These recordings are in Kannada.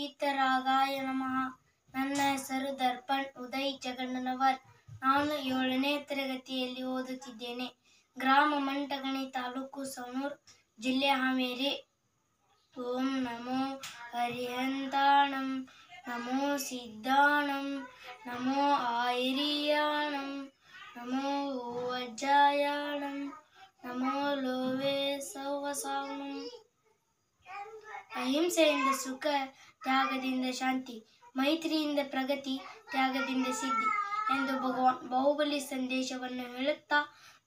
ಗೀತರಾಗಾಯ ನಮಃ. ನನ್ನ ಹೆಸರು ದರ್ಪಣ್ ಉದಯ್ ಜಗಣ್ಣನವರ್. ನಾನು 7ನೇ ತರಗತಿಯಲ್ಲಿ ಓದುತ್ತಿದ್ದೇನೆ. ಗ್ರಾಮ ಮಂಟಗಣಿ, ತಾಲೂಕು ಸವಣೂರು, ಜಿಲ್ಲೆ ಹಾವೇರಿ. ಓಂ ನಮೋ ಹರಿಹಂತಾಣಂ, ನಮೋ ಸಿದ್ಧಾಣಂ, ನಮೋ ಆಯಿರಿಯಾಣಂ, ನಮೋ ವಜ್ಜಾಯಾಣಂ, ನಮೋ ಲೋವೆ ಸೌವಸಾವಣಂ. ಅಹಿಂಸೆಯಿಂದ ಸುಖ, ತ್ಯಾಗದಿಂದ ಶಾಂತಿ, ಮೈತ್ರಿಯಿಂದ ಪ್ರಗತಿ, ತ್ಯಾಗದಿಂದ ಸಿದ್ಧಿ ಎಂದು ಭಗವಾನ್ ಬಾಹುಬಲಿ ಸಂದೇಶವನ್ನು ಹೇಳುತ್ತಾ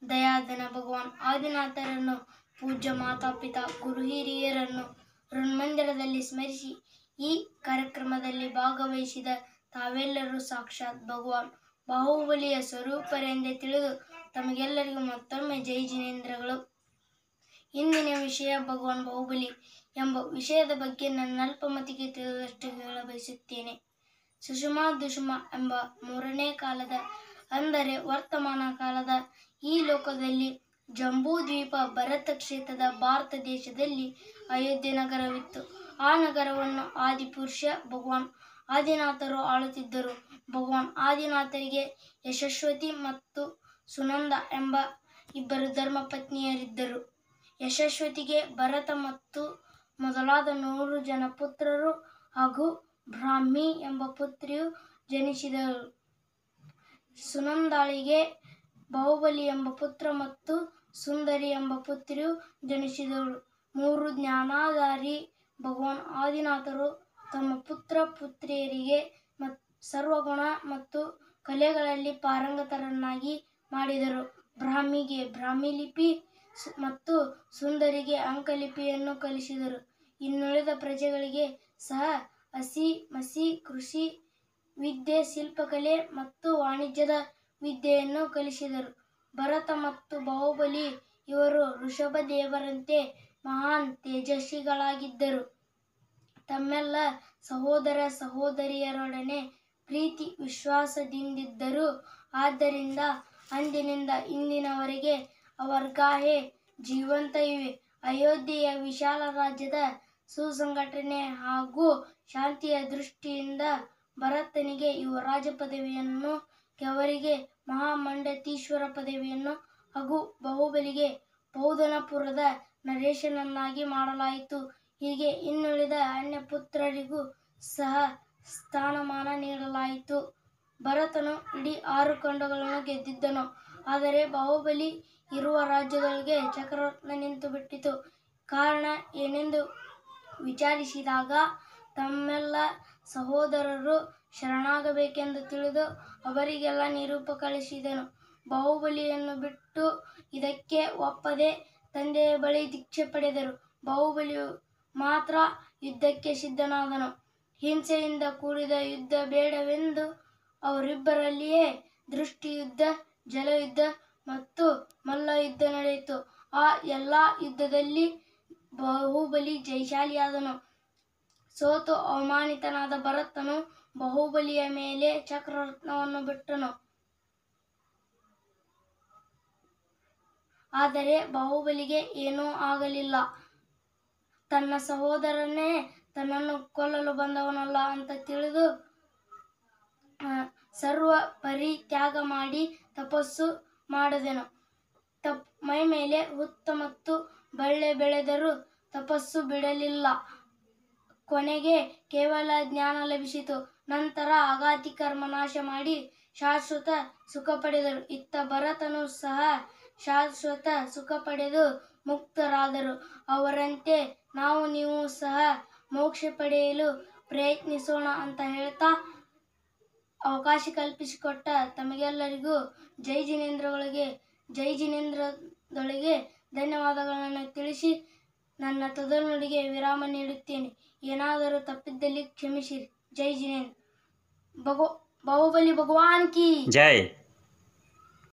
ದಯಾಧನ ಭಗವಾನ್ ಆದಿನಾಥರನ್ನು, ಪೂಜ್ಯ ಮಾತಾಪಿತಾ ಗುರು ಹಿರಿಯರನ್ನು ಋನ್ಮಂದಿರದಲ್ಲಿ ಸ್ಮರಿಸಿ ಈ ಕಾರ್ಯಕ್ರಮದಲ್ಲಿ ಭಾಗವಹಿಸಿದ ತಾವೆಲ್ಲರೂ ಸಾಕ್ಷಾತ್ ಭಗವಾನ್ ಬಾಹುಬಲಿಯ ಸ್ವರೂಪರೆಂದೇ ತಿಳಿದು ತಮಗೆಲ್ಲರಿಗೂ ಮತ್ತೊಮ್ಮೆ ಜೈ ಜಿನೇಂದ್ರಗಳು. ಇಂದಿನ ವಿಷಯ ಭಗವಾನ್ ಬಾಹುಬಲಿ ಎಂಬ ವಿಷಯದ ಬಗ್ಗೆ ನನ್ನ ಅಲ್ಪ ಮತಿಗೆ ತಿಳಿದಷ್ಟು ಹೇಳಬಯಸುತ್ತೇನೆ. ಸುಷುಮ ದುಷುಮ ಎಂಬ 3ನೇ ಕಾಲದ, ಅಂದರೆ ವರ್ತಮಾನ ಕಾಲದ ಈ ಲೋಕದಲ್ಲಿ ಜಂಬೂ ದ್ವೀಪ ಭರತ ಕ್ಷೇತ್ರದ ಭಾರತ ದೇಶದಲ್ಲಿ ಅಯೋಧ್ಯೆ ನಗರವಿತ್ತು. ಆ ನಗರವನ್ನು ಆದಿಪುರುಷ ಭಗವಾನ್ ಆದಿನಾಥರು ಆಳುತ್ತಿದ್ದರು. ಭಗವಾನ್ ಆದಿನಾಥರಿಗೆ ಯಶಸ್ವತಿ ಮತ್ತು ಸುನಂದ ಎಂಬ ಇಬ್ಬರು ಧರ್ಮಪತ್ನಿಯರಿದ್ದರು. ಯಶಸ್ವತಿಗೆ ಭರತ ಮತ್ತು ಮೊದಲಾದ 100 ಜನ ಪುತ್ರರು ಹಾಗೂ ಬ್ರಾಹ್ಮಿ ಎಂಬ ಪುತ್ರಿಯು ಜನಿಸಿದಳು. ಸುನಂದಾಳಿಗೆ ಬಾಹುಬಲಿ ಎಂಬ ಪುತ್ರ ಮತ್ತು ಸುಂದರಿ ಎಂಬ ಪುತ್ರಿಯು ಜನಿಸಿದಳು. 3 ಜ್ಞಾನಾಧಾರಿ ಭಗವಾನ್ ಆದಿನಾಥರು ತಮ್ಮ ಪುತ್ರ ಪುತ್ರಿಯರಿಗೆ ಸರ್ವಗುಣ ಮತ್ತು ಕಲೆಗಳಲ್ಲಿ ಪಾರಂಗತರನ್ನಾಗಿ ಮಾಡಿದರು. ಬ್ರಾಹ್ಮಿಗೆ ಬ್ರಾಹ್ಮಿ ಲಿಪಿ ಮತ್ತು ಸುಂದರಿಗೆ ಅಂಕಲಿಪಿಯನ್ನು ಕಲಿಸಿದರು. ಇನ್ನುಳಿದ ಪ್ರಜೆಗಳಿಗೆ ಸಹ ಹಸಿ ಮಸಿ ಕೃಷಿ ವಿದ್ಯೆ, ಶಿಲ್ಪಕಲೆ ಮತ್ತು ವಾಣಿಜ್ಯದ ವಿದ್ಯೆಯನ್ನು ಕಲಿಸಿದರು. ಭರತ ಮತ್ತು ಬಾಹುಬಲಿ ಇವರು ಋಷಭದೇವರಂತೆ ಮಹಾನ್ ತೇಜಸ್ವಿಗಳಾಗಿದ್ದರು. ತಮ್ಮೆಲ್ಲ ಸಹೋದರ ಸಹೋದರಿಯರೊಡನೆ ಪ್ರೀತಿ ವಿಶ್ವಾಸದಿಂದಿದ್ದರು. ಆದ್ದರಿಂದ ಅಂದಿನಿಂದ ಇಂದಿನವರೆಗೆ ಅವರ್ಗಾಹೆ ಜೀವಂತ ಇವೆ. ಅಯೋಧ್ಯೆಯ ವಿಶಾಲ ರಾಜ್ಯದ ಸುಸಂಘಟನೆ ಹಾಗೂ ಶಾಂತಿಯ ದೃಷ್ಟಿಯಿಂದ ಭರತನಿಗೆ ಯುವರಾಜ ಪದವಿಯನ್ನು, ಅವರಿಗೆ ಮಹಾಮಂಡತೀಶ್ವರ ಪದವಿಯನ್ನು ಹಾಗೂ ಬಾಹುಬಲಿಗೆ ಪೌದನಪುರದ ನರೇಶನನ್ನಾಗಿ ಮಾಡಲಾಯಿತು. ಹೀಗೆ ಇನ್ನುಳಿದ ಅನ್ಯ ಪುತ್ರರಿಗೂ ಸಹ ಸ್ಥಾನಮಾನ ನೀಡಲಾಯಿತು. ಭರತನು ಇಡೀ 6 ಖಂಡಗಳನ್ನು ಗೆದ್ದಿದ್ದನು. ಆದರೆ ಬಾಹುಬಲಿ ಇರುವ ರಾಜ್ಯದೊಳಗೆ ಚಕ್ರರತ್ನ ನಿಂತು ಬಿಟ್ಟಿತು. ಕಾರಣ ಏನೆಂದು ವಿಚಾರಿಸಿದಾಗ ತಮ್ಮೆಲ್ಲ ಸಹೋದರರು ಶರಣಾಗಬೇಕೆಂದು ತಿಳಿದು ಅವರಿಗೆಲ್ಲ ನಿರೂಪ ಕಳಿಸಿದನು. ಬಾಹುಬಲಿಯನ್ನು ಬಿಟ್ಟು ಇದಕ್ಕೆ ಒಪ್ಪದೆ ತಂದೆಯ ಬಳಿ ದೀಕ್ಷೆ ಪಡೆದರು. ಬಾಹುಬಲಿಯು ಮಾತ್ರ ಯುದ್ಧಕ್ಕೆ ಸಿದ್ಧನಾದನು. ಹಿಂಸೆಯಿಂದ ಕೂಡಿದ ಯುದ್ಧ ಬೇಡವೆಂದು ಅವರಿಬ್ಬರಲ್ಲಿಯೇ ದೃಷ್ಟಿಯುದ್ಧ, ಜಲಯುದ್ಧ ಮತ್ತು ಮಲ್ಲಯುದ್ಧ ನಡೆಯಿತು. ಆ ಎಲ್ಲ ಯುದ್ಧದಲ್ಲಿ ಬಾಹುಬಲಿ ಜಯಶಾಲಿಯಾದನು. ಸೋತು ಅವಮಾನಿತನಾದ ಭರತನು ಬಾಹುಬಲಿಯ ಮೇಲೆ ಚಕ್ರರತ್ನವನ್ನು ಬಿಟ್ಟನು. ಆದರೆ ಬಾಹುಬಲಿಗೆ ಏನೂ ಆಗಲಿಲ್ಲ. ತನ್ನ ಸಹೋದರನೇ ತನ್ನನ್ನು ಕೊಲ್ಲಲು ಬಂದವನಲ್ಲ ಅಂತ ತಿಳಿದು ಸರ್ವ ಪರಿತ್ಯಾಗ ಮಾಡಿ ತಪಸ್ಸು ಮಾಡಿದನು. ಮೈಮೇಲೆ ಹುತ್ತ ಮತ್ತು ಬಳ್ಳೆ ಬೆಳೆದರೂ ತಪಸ್ಸು ಬಿಡಲಿಲ್ಲ. ಕೊನೆಗೆ ಕೇವಲ ಜ್ಞಾನ ಲಭಿಸಿತು. ನಂತರ ಅಘಾತಿ ಕರ್ಮ ನಾಶ ಮಾಡಿ ಶಾಶ್ವತ ಸುಖ ಪಡೆದರು. ಇತ್ತ ಭರತನು ಸಹ ಶಾಶ್ವತ ಸುಖ ಪಡೆದು ಮುಕ್ತರಾದರು. ಅವರಂತೆ ನಾವು ನೀವು ಸಹ ಮೋಕ್ಷ ಪಡೆಯಲು ಪ್ರಯತ್ನಿಸೋಣ ಅಂತ ಹೇಳ್ತಾ ಅವಕಾಶ ಕಲ್ಪಿಸಿಕೊಟ್ಟ ತಮಗೆಲ್ಲರಿಗೂ ಜೈ ಜಿನೇಂದ್ರದೊಳಗೆ ಧನ್ಯವಾದಗಳನ್ನು ತಿಳಿಸಿ ನನ್ನ ತೊದಲುನುಡಿಗೆ ವಿರಾಮ ನೀಡುತ್ತೇನೆ. ಏನಾದರೂ ತಪ್ಪಿದ್ದಲ್ಲಿ ಕ್ಷಮಿಸಿರಿ. ಜೈ ಜಿನೇಂದ್ರ. ಬಾಹುಬಲಿ ಭಗವಾನ್ ಕಿ ಜೈ.